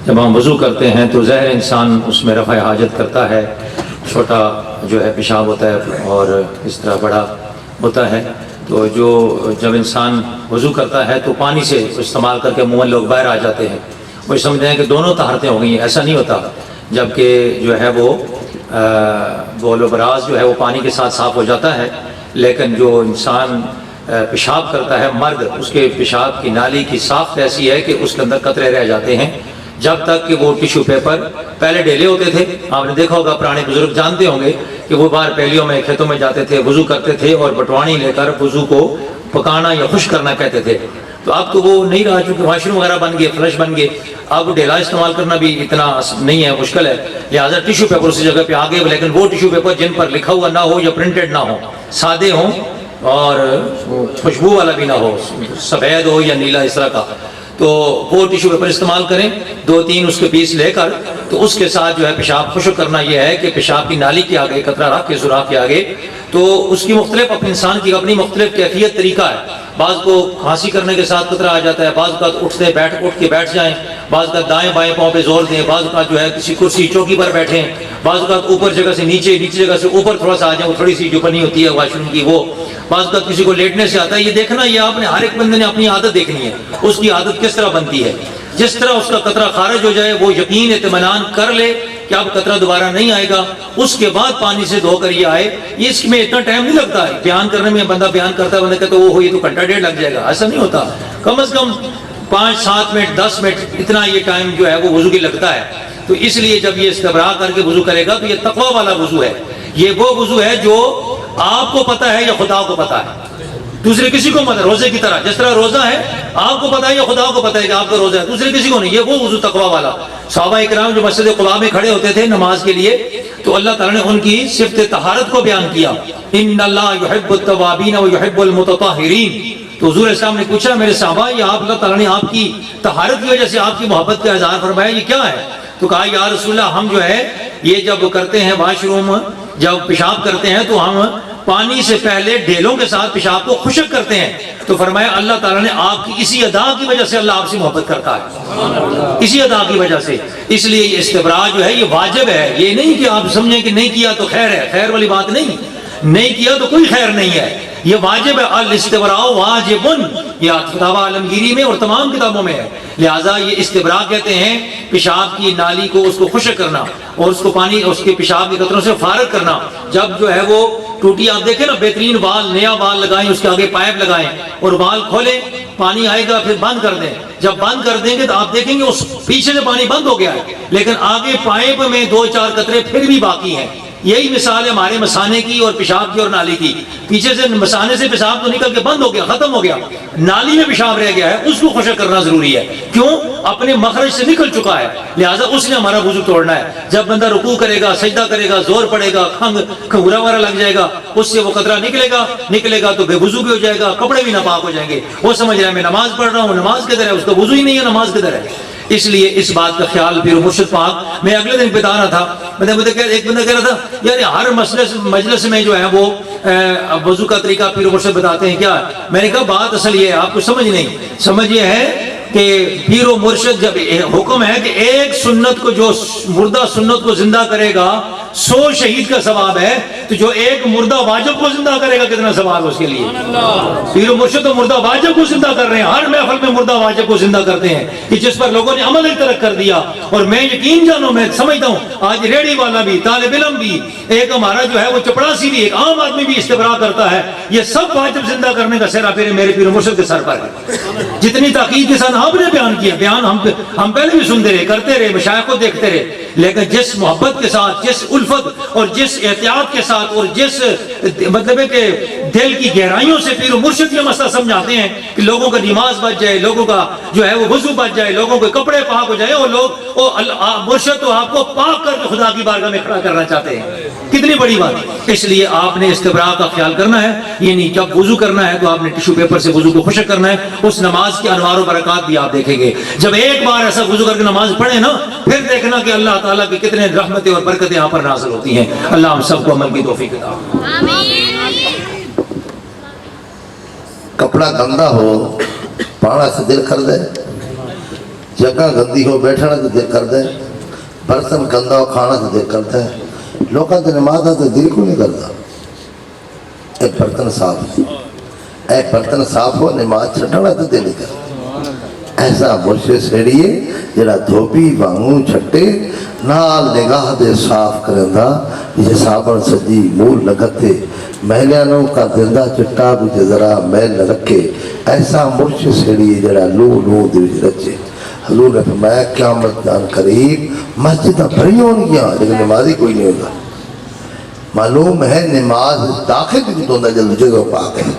جب ہم وضو کرتے ہیں تو ظاہر انسان اس میں رفع حاجت کرتا ہے، چھوٹا جو ہے پیشاب ہوتا ہے اور اس طرح بڑا ہوتا ہے، تو جو جب انسان وضو کرتا ہے تو پانی سے استعمال کر کے عموماً لوگ باہر آ جاتے ہیں، وہ سمجھتے ہیں کہ دونوں طہارتیں ہو گئی ہیں، ایسا نہیں ہوتا، جبکہ جو ہے وہ بول و براز جو ہے وہ پانی کے ساتھ صاف ہو جاتا ہے، لیکن جو انسان پیشاب کرتا ہے مرد، اس کے پیشاب کی نالی کی ساخت ایسی ہے کہ اس کے اندر قطرے رہ جاتے ہیں، جب تک کہ وہ ٹیشو پیپر پہلے ڈھیلے ہوتے تھے، آپ نے دیکھا ہوگا پرانے بزرگ جانتے ہوں گے کہ وہ باہر پہلیوں میں کھیتوں میں جاتے تھے، وضو کرتے تھے اور بٹوانی لے کر وضو کو پکانا یا خشک کرنا کہتے تھے۔ تو اب تو وہ نہیں رہا، چونکہ واش روم وغیرہ بن گئے، فلش بن گئے، اب ڈھیلا استعمال کرنا بھی اتنا نہیں ہے، مشکل ہے، لہٰذا ٹیشو پیپر اسی جگہ پہ آ گئے، لیکن وہ ٹیشو پیپر جن پر لکھا ہوا نہ ہو یا پرنٹڈ نہ ہو، سادے ہوں، اور خوشبو والا بھی نہ ہو، سفید ہو یا نیلا اس طرح کا، تو وہ ٹیشو پیپر استعمال کریں، 2-3 اس کے پیس لے کر تو اس کے ساتھ جو ہے پیشاب خشک کرنا یہ ہے کہ پیشاب کی نالی کے آگے قطرہ رکھ کے سوراخ کے آگے، تو اس کی مختلف اپنے انسان کی اپنی مختلف کیفیت طریقہ ہے، بعض کو کھانسی کرنے کے ساتھ قطرہ آ جاتا ہے، بعض کا اٹھ کے بیٹھ جائیں، بعض کا دائیں بائیں پاؤں پہ زور دیں، بعض کا جو ہے کسی کرسی چوکی پر بیٹھیں، بعض کا اوپر جگہ سے نیچے جگہ سے اوپر تھوڑا سا آ جائیں، وہ تھوڑی سی جو بنی ہوتی ہے واش روم کی وہ، بعض کا کسی کو لیٹنے سے آتا ہے، یہ دیکھنا یہ آپ نے ہر ایک بندے نے اپنی عادت دیکھنی ہے، اس کی عادت کس طرح بنتی ہے، جس طرح اس کا قطرہ خارج ہو جائے وہ یقین اطمینان کر لے کہ اب قطرہ دوبارہ نہیں آئے گا، اس کے بعد پانی سے دھو کر یہ آئے، یہ اس میں اتنا ٹائم نہیں لگتا ہے، بیان کرنے میں بندہ بیان کرتا ہے، بندہ کہتا ہے وہ یہ تو گھنٹہ ڈیڑھ لگ جائے گا، ایسا نہیں ہوتا، کم از کم 5-7 منٹ 10 منٹ اتنا یہ ٹائم جو ہے وہ وضو کی لگتا ہے، تو اس لیے جب یہ استبراء کر کے وضو کرے گا تو یہ تقوی والا وضو ہے، یہ وہ وضو ہے جو آپ کو پتہ ہے یا خدا کو پتہ ہے، دوسرے کسی کو مت، روزے کی طرح جس طرح روزہ ہے آپ کو پتہ ہے یا خدا کو پتہ ہے کہ آپ کا روزہ ہے، دوسرے کسی کو نہیں، یہ وہ وضو تقوی والا۔ صحابہ اکرام جو مسجد قباء میں کھڑے ہوتے تھے نماز کے لیے تو اللہ تعالیٰ نے ان کی صفت طہارت کو بیان کیا، ان اللہ یحب التوابین ویحب المتطہرین، تو حضور اسلام نے پوچھا میرے صحابہ یہ آپ اللہ تعالیٰ نے آپ کی طہارت کی وجہ سے آپ کی محبت کا اظہار فرمایا، یہ کیا ہے؟ تو کہا یا رسول اللہ ہم جو ہے یہ جب کرتے ہیں واش روم جب پیشاب کرتے ہیں تو ہم پانی سے پہلے ڈھیلوں کے ساتھ پیشاب کو خشک کرتے ہیں، تو فرمایا اللہ تعالیٰ نے آپ کی اسی ادا کی وجہ سے اللہ آپ سے محبت کرتا ہے، اسی ادا کی وجہ سے، اس لیے یہ استبراء جو ہے یہ واجب ہے، یہ نہیں کہ آپ سمجھیں کہ نہیں کیا تو خیر ہے، خیر والی بات نہیں کیا تو کوئی خیر نہیں ہے، یہ واجب ہے، الاستبراء واجب، یہ کتاب عالمگیری میں اور تمام کتابوں میں ہے، لہٰذا یہ استبراء کہتے ہیں پیشاب کی نالی کو اس کو خشک کرنا اور اس کو پانی اس کے پیشاب کے قطروں سے فارغ کرنا، جب جو ہے وہ ٹوٹی آپ دیکھیں نا بہترین بال نیا بال لگائیں اس کے آگے پائپ لگائیں اور بال کھولیں، پانی آئے گا پھر بند کر دیں، جب بند کر دیں گے تو آپ دیکھیں گے اس پیچھے سے پانی بند ہو گیا ہے لیکن آگے پائپ میں 2-4 قطرے پھر بھی باقی ہیں، یہی مثال ہے ہمارے مثانے کی اور پیشاب کی اور نالی کی، پیچھے سے مثانے سے پیشاب تو نکل کے بند ہو گیا ختم ہو گیا، نالی میں پیشاب رہ گیا ہے اس کو خشک کرنا ضروری ہے، کیوں؟ اپنے مخرج سے نکل چکا ہے، لہٰذا اس نے ہمارا وضو توڑنا ہے، جب بندہ رکوع کرے گا سجدہ کرے گا زور پڑے گا کھنگورا وغیرہ لگ جائے گا اس سے وہ قطرہ نکلے گا تو بے وضو بھی ہو جائے گا، کپڑے بھی ناپاک ہو جائیں گے، وہ سمجھ رہا ہے میں نماز پڑھ رہا ہوں، نماز کدھر ہے؟ اس کا وضو ہی نہیں ہے، نماز کدھر ہے؟ اس لیے اس بات کا خیال پیر مرشد پاک، میں اگلے دن بتا رہا تھا، ایک بندہ کہہ رہا تھا یار ہر مجلس میں جو ہے وہ وضو کا طریقہ پیر مرشد بتاتے ہیں کیا؟ میں نے کہا بات اصل یہ ہے آپ کو سمجھ نہیں، سمجھ یہ ہے کہ پیر و مرشد جب حکم ہے کہ ایک سنت کو جو مردہ سنت کو زندہ کرے گا 100 شہید کا ثواب ہے، تو جو ایک مردہ واجب کو زندہ کرے گا کتنا ثواب ہے اس کے لیے؟ پیر و مرشد تو مردہ واجب کو زندہ کر رہے ہیں، ہر محفل میں مردہ واجب کو زندہ کرتے ہیں کہ جس پر لوگوں نے عمل ترک کر دیا، اور میں یقین جانو میں سمجھتا ہوں آج ریڑھی والا بھی طالب علم بھی ایک ہمارا جو ہے وہ چپڑاسی بھی ایک عام آدمی بھی استبراء کرتا ہے، یہ سب واجب زندہ کرنے کا سہرا میرے پیر و مرشد کے سر پر ہے، جتنی تاکید کے ساتھ آپ نے بیان کیا، بیان ہم پہلے بھی سنتے رہے کرتے رہے مشائخ کو دیکھتے رہے، لیکن جس محبت کے ساتھ جس الفت اور جس احتیاط کے ساتھ اور جس مطلب ہے کہ دل کی گہرائیوں سے پیر و مرشد یہ مسئلہ سمجھاتے ہیں کہ لوگوں کا نماز بچ جائے، لوگوں کا جو ہے وہ وضو بچ جائے، لوگوں کے کپڑے پاک ہو جائے، اور لوگ مرشد تو آپ کو پاک کر کے خدا کی بارگاہ میں کھڑا کرنا چاہتے ہیں، کتنی بڑی بات، اس لیے آپ نے استبراء کا خیال کرنا ہے، یعنی جب وضو کرنا ہے تو آپ نے ٹیشو پیپر سے وضو کو خشک کرنا ہے، اس نماز کے انوار و برکات بھی آپ دیکھیں گے، جب ایک بار ایسا وضو کر کے نماز پڑھیں نا پھر دیکھنا کہ اللہ تعالیٰ کی کتنے رحمتیں اور برکتیں یہاں پر نازل ہوتی ہیں، اللہ ہم سب کو عمل کی توفیق عطا فرمائے۔ کپڑا گندا ہو پانا سے دل کر دے، جگہ گندی ہو بیٹھنا سے دل کر دے، برتن گندا ہو کھانا سے دل کرتا ہے، لوگوں سے نماز آتا دل کو نہیں کرتا، ایک برتن صاف ہو نماز چھٹنا تو دل نہیں کرتا، ایسا مرشد سیڑیے جڑا دھوبی وانگوں چھٹے نال نگاہ دے صاف کرندا جے صابن سجی مول لگتے محلیانوں کا دندہ چٹا بھی ذرا میل نہ رکھے، ایسا مرشد سیڑیے جڑا لو دے وچ رچے۔ حضور نے فرمایا قیامت جان قریب مسجداں بھری ہونگیاں لیکن نمازی کوئی نہیں ہوگا، معلوم ہے نماز داخل بھی تو جلد جگہ پاک ہے،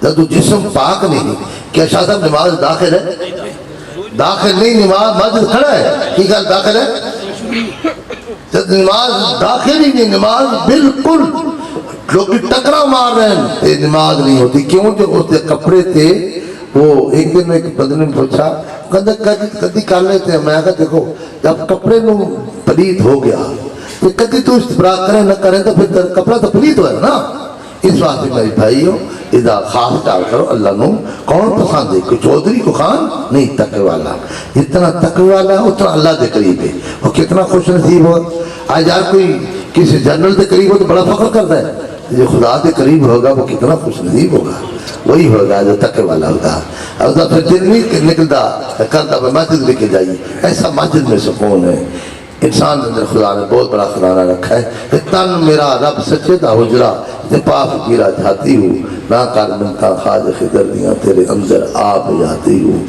جب جسم پاک نہیں، کیا شاہ صاحب نماز داخل ہے؟ داخل نہیں، نماز مسجد کھڑا ہے، کی گل داخل ہے؟ جب نماز داخل ہی نہیں، نماز بالکل لوگ ٹکرا مار رہے ہیں تے نماز نہیں ہوتی کیوں؟ جو اس کے کپڑے تھے وہ ایک دن ایک بندے نے پوچھا کہتے کدی کر لیتے ہیں. میں کہا دیکھو جب کپڑے نو پلید ہو گیا تو کدی تو استبراء کرے نہ کرے تو پھر کپڑا تو پلید ہوئے نا. اس واسطے میری بھائیو اذا خاص ڈال کرو اللہ نو کون پسند ہے؟ کوئی چودھری کو خان نہیں، تقوی والا. جتنا تقوی والا ہے اتنا اللہ کے قریب ہے. وہ کتنا خوش نصیب ہو. آج یار کوئی کسی جنرل کے قریب ہو تو بڑا فخر کرتا ہے، جو خدا کے قریب ہوگا وہ کتنا خوش نصیب ہوگا. وہی ہوگا جو تقوی والا ہوگا. اور پھر دن نہیں نکلتا کرتا مسجد لے کے جائیے. ایسا مسجد میں سکون ہے. انسان کے اندر خدا نے بہت بڑا خزانہ رکھا ہے کہ تن میرا رب سچے دا حجرا تے پا فقیرہ جاتی ہوں نہ کر منتا خواج خضر دیاں تیرے اندر آپ جاتی ہوں.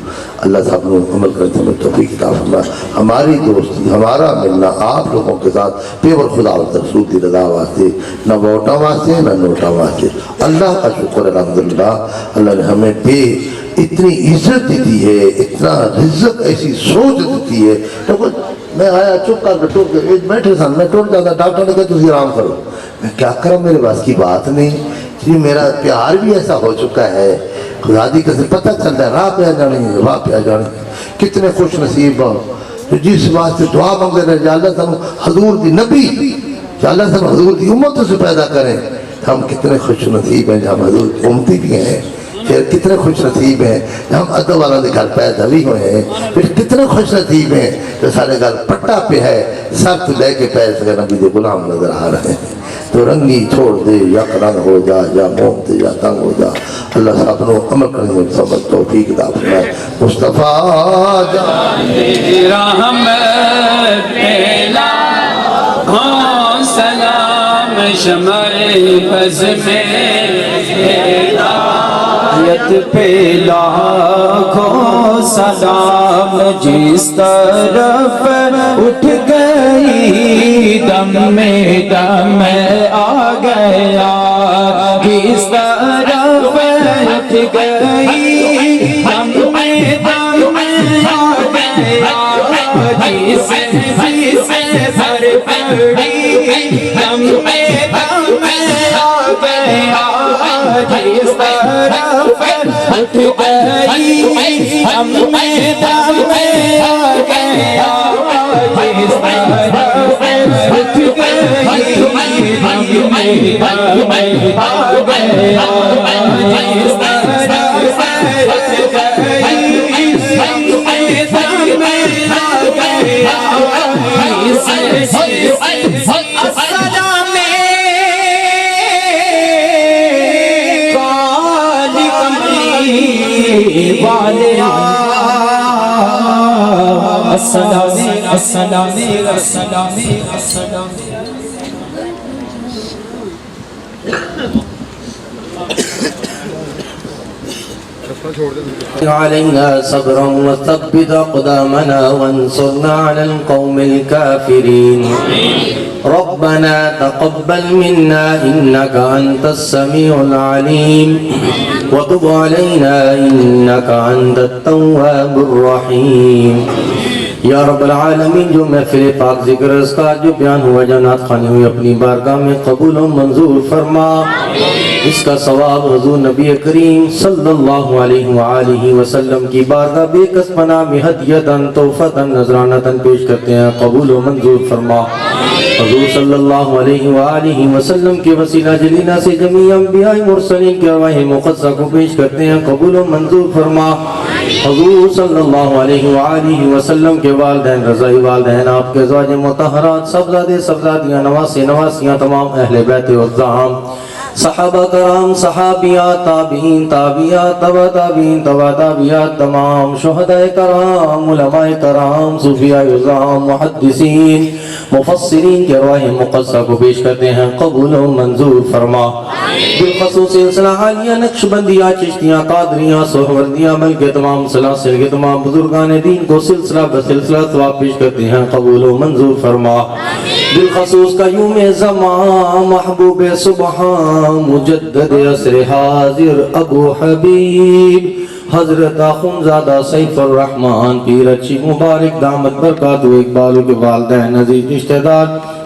اللہ صاحب نے عمل کرتے ہیں توفیق عطا فرمائے. ہماری دوستی ہمارا ملنا آپ لوگوں کے ساتھ پیور خدا و رسول کی رضا واسطے، نہ ووٹاں واسطے نہ نوٹاں واسطے. اللہ کا شکر الحمدللہ اللہ نے ہمیں پہ اتنی عزت دی ہے، اتنا رزق ایسی سوچ دیتی ہے. تو میں آیا چپ کر کے ٹوٹ کے بیٹھے سن میں ٹوٹ جاتا. ڈاکٹر نے کہا تجھے آرام کرو. میں کیا کروں، میرے پاس کی بات نہیں جی. میرا پیار بھی ایسا ہو چکا ہے خدا دی قسم پتہ چلتا ہے راہ پہ جانی راہ پہ جانی. کتنے خوش نصیب ہو تو جس واسطے دعا مانگتے رہے یا اللہ سانو حضور دی نبی یا اللہ سانو حضور دی امت سے پیدا کریں. ہم کتنے خوش نصیب ہیں جب حضور کی امتی بھی ہیں. پھر کتنے خوش نصیب ہیں ہم ادب والا کے گھر پیدا بھی ہوئے ہیں. پھر کتنے خوش نصیب ہیں جو سارے گھر پٹا پہ ہے سب لے کے پیر سے نبی دے غلام نظر آ رہے ہیں. تو رنگی چھوڑ دے یا رنگ ہو جا یا موم دے یا تنگ ہو جا. اللہ صاحب نے عمل کرنے میں سبب توفیق عطا فرمائے. مصطفیٰ جان رحمت پھیلا ہوں سلام شمع بز میں ہدایت پھیلا ہوں سلام جس طرف اٹھ گئی دم میں دم آ گیا جس طرف اٹھ گئی دم میں دم آ گیا جس سے سر پڑی دم میں دم آ گیا جس طرف اٹھ گئی دم میں دم آ گیا جس طرف اٹھ گئی دم میں دم آ گیا جس طرف اٹھ گئی دم میں دم آ گیا السلام کالی کملی والے السلام السلام السلام السلام علينا صبرا وثبت أقدامنا وانصرنا على القوم الكافرين. ربنا تقبل منا إنك أنت السميع العليم وتب علينا إنك أنت التواب الرحيم. یا رب العالمین جو محفل پاک ذکر اذکار جو بیان ہوا جنات خانی ہوئی اپنی بارگاہ میں قبول و منظور فرما. اس کا ثواب حضور نبی کریم صلی اللہ علیہ وآلہ وسلم کی بارگاہ بے کس پناہ میں ہدیتاً توفتاً نذرانتاً پیش کرتے ہیں. قبول و منظور فرما. حضور صلی اللہ علیہ وآلہ وسلم کے وسیلہ جلیلہ سے جمیع انبیاء مرسلین کے ارواح مقدسہ کو پیش کرتے ہیں. قبول و منظور فرما. حضور صلی اللہ علیہ وآلہ وسلم کے والدین رضائی والدین آپ کے ازواج مطہرات سبزادے سبزادیاں نواسی نواسیاں تمام اہل بیت عزام صحابہ کرام صحابیات تابعین تابعیات تبع تابعین تبع تابعیات تمام شہداء کرام علماء کرام صوفیاء عظام محدثین مفسرین کے ارواح مقدسہ کو پیش کرتے ہیں. قبول و منظور فرما. بالخصوص سلسلہ حالیہ نقشبندیہ چشتیاں قادریاں سہروردیاں بلکہ تمام سلاسل کے تمام بزرگان دین کو سلسلہ بسلسلہ ثواب پیش کرتے ہیں. قبول و منظور فرما. بالخصوص قیوم زمان محبوب سبحان مجدد عصر حاضر ابو حبیب حضرت آخونزادہ سیف الرحمن پیر اچھی مبارک دامت برکات و اقبالوں کے والدین عزیز رشتہ دار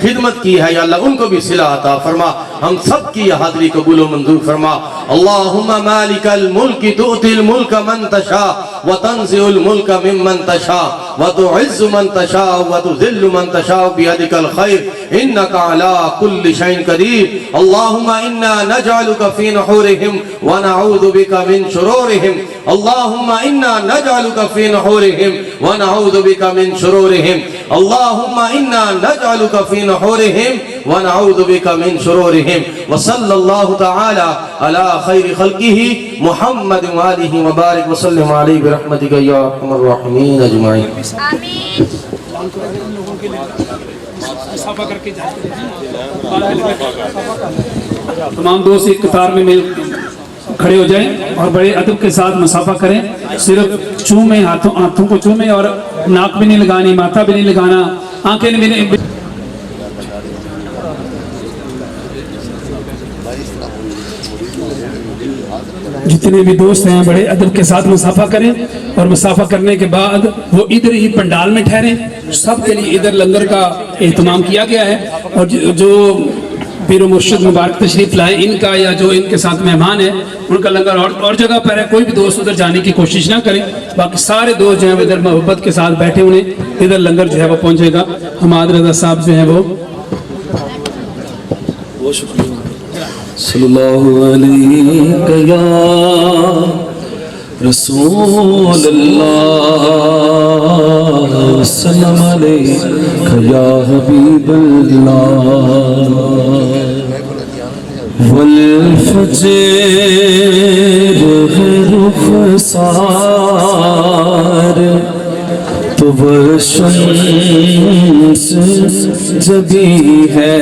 خدمت کی ہے، یا اللہ ان کو بھی صلہ عطا فرما، ہم سب کی حاضری قبول و منظور فرما۔ اللہم مالک الملک تؤتی الملک من تشاء وتنزع الملک ممن تشاء وتعز من تشاء وتذل من تشاء بیدک الخیر انک علی کل شیء قدیر۔ اللہم انا نجعلک فی نحورہم ونعوذ بک من شرورہم۔ اللہم انا نجعلک فی نحورہم ونعوذ بک من شرورہم۔ اللہم انا نجعلک فی نحورہم ونعوذ بک من شرورہم۔ وصلی اللہ تعالی علی خیر خلقہ محمد وآلہ وبارک وسلم علیہ برحمتک یا ارحم الراحمین اجمعین۔ تمام دوست ایک قطار میں مل کھڑے ہو جائیں اور بڑے ادب کے ساتھ مصافحہ کریں، صرف چومیں، ہاتھوں کو چومیں اور ناک بھی نہیں لگانی، ماتھا بھی نہیں لگانا، آنکھیں بھی نہیں۔ جتنے بھی دوست ہیں بڑے ادب کے ساتھ مصافحہ کریں، اور مصافحہ کرنے کے بعد وہ ادھر ہی پنڈال میں ٹھہریں۔ سب کے لیے ادھر لنگر کا اہتمام کیا گیا ہے، اور جو پیر و مرشد مبارک تشریف لائے ان کا یا جو ان کے ساتھ مہمان ہیں ان کا لنگر اور جگہ پر ہے، کوئی بھی دوست ادھر جانے کی کوشش نہ کریں۔ باقی سارے دوست جو ہیں ادھر محبت کے ساتھ بیٹھے، انہیں ادھر لنگر جو ہے وہ پہنچے گا۔ حماد رضا صاحب جو ہیں وہ صلی اللہ علیہ یا رسول اللہ، سلام علیہ یا حبیب اللہ، والفجر رخسار تو وہ شمس جبی ہے،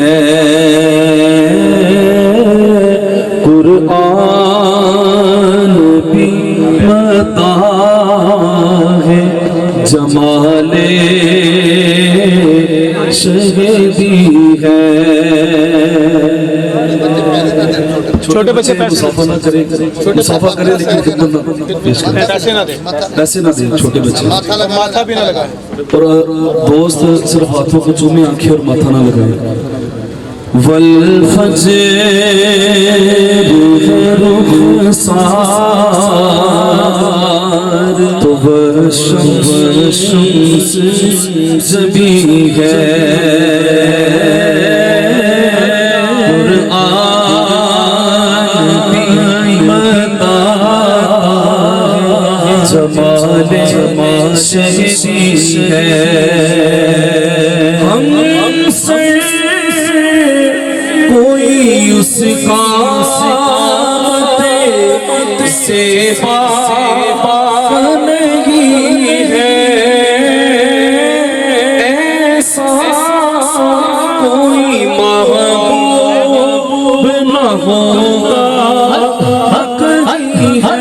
قرآن بھی متا ہے، جمال شہدی ہے۔ چھوٹے بچے مصافحہ نہ کریں، مصافحہ کریں لیکن خدمت نہ پیش کریں، پیسے نہ دیں چھوٹے بچے، ماتھا بھی نہ لگائیں، اور دوست صرف ہاتھوں کو چومیں، آنکھیں اور ماتھا نہ لگائیں۔ والفجر رخسار تو وہ شمس جبی ہے، جمال شہدی ہے۔ ہم سے کوئی اس قامت سے پاک نہیں ہے، ایسا کوئی محبوب نہ ہوگا، حق ہی ہے،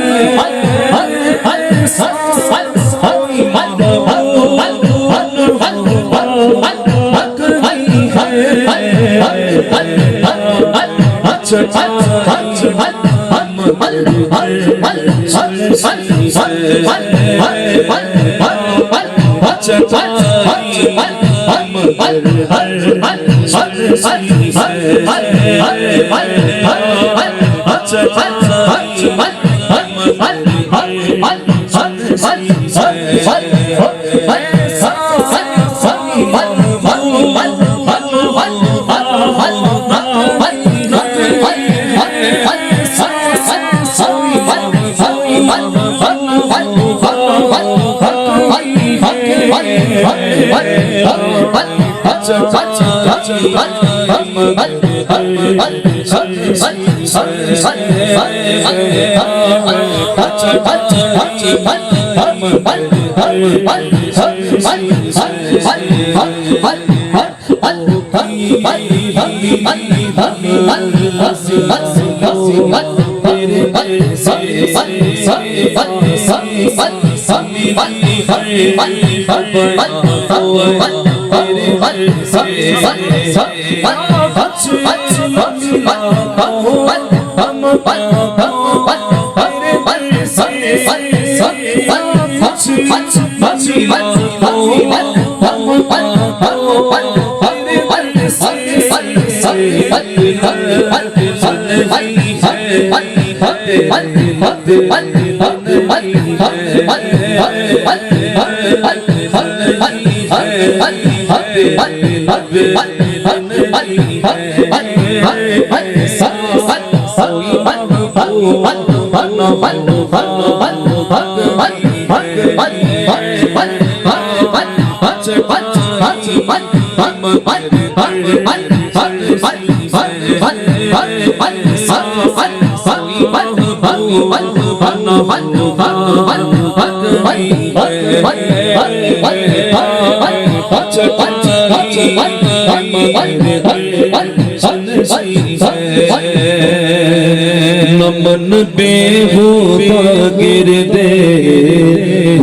نمن بیہودہ گردے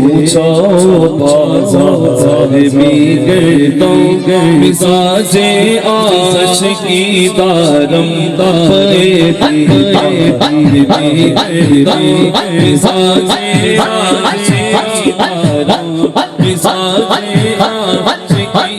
پوچھو بازار میں گردوں مزاج عاشقی دارم دارے مزاج عاشقی دارم مزاج عاشقی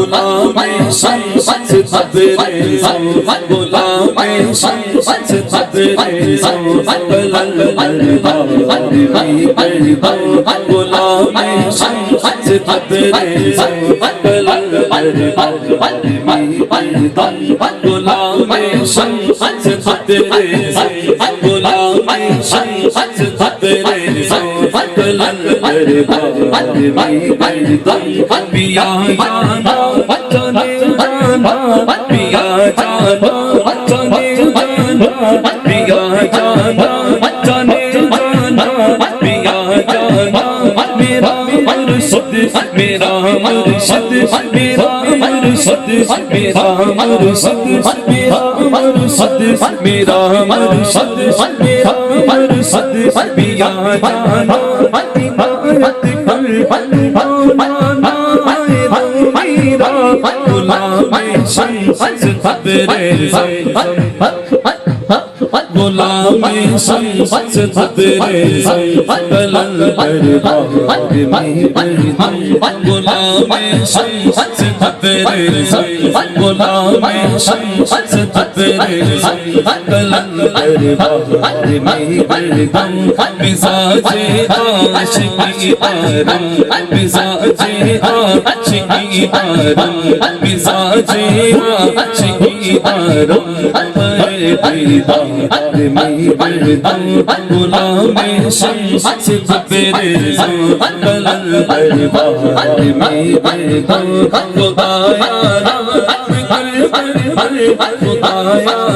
غلام شمس تبریز غلام شمس تبریز بلند غلام شمس تبریز بلند غلام شمس تبریز غلام شمس تبریز بلند پیا جانا چلے جانا پیا جانا چلے جانا پیا جانا چلے جانا پیا جانا میرا مرشد میرا مرشد میرا مرشد میرا مرشد میرا مرشد میرا مرشد میرا مرشد پیا جانا ہدایت کر غلام شمس تبریز غلام شمس تبریز بلند غلام شمس تبریز غلام شمس تبریز بلند مزاج عاشقی آرم مزاج عاشقی آرم مزاج عاشقی آرم غلام شمس تبریز بلند خدایا